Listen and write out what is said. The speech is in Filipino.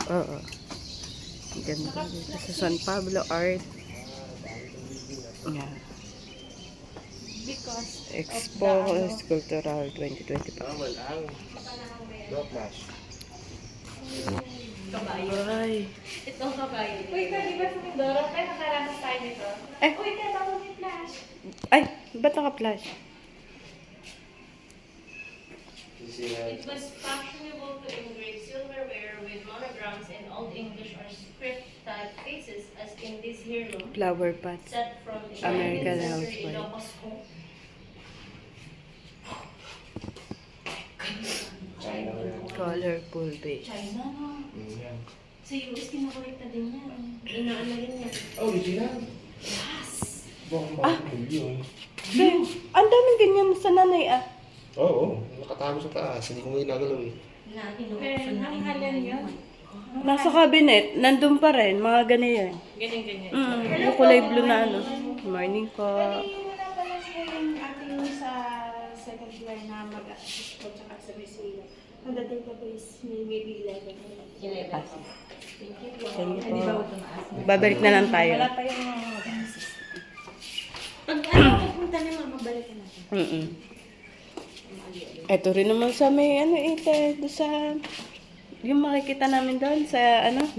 Oo. Ganda dito sa San Pablo Art. Yeah. Because Expo Sculptural 2025. kabayo. Ay. Itong kabayo. Uy, di ba sa Mindoro? Tayo nakaranas tayo nito. Eh. Uy, tayo bago may flash. Ay, ba't naka-flash? It was fashionable to engrave silverware with monograms and Old English or script typefaces as in this heirloom Flower pot. set from the American 19th century housewife. Ilocos home. Colorful base. China, no? Sa US, kinakolekta din yan. Inaano rin yan. Oh, original. Yes! Yun. Ang daming ganyan sa nanay ah. Oo, nakatago sa taas. Hindi ko mo ginagalaw eh. Pero ang halan yun. Nasa cabinet, nandun pa rin, mga ganyan. Ganyan-ganyan. Yung kulay blue na ano. Morning po. Pwede mo na pala po yung ating sa second floor na mag-assist po tsaka sa museum. Ang dating po is may bilang. Thank you po. Thank you po. Babalik na lang tayo. Wala pa yung mag-assist. Pag ano, pupunta na mabalik natin. Ito rin naman sa may ano ito, doon sa yung makikita namin doon sa ano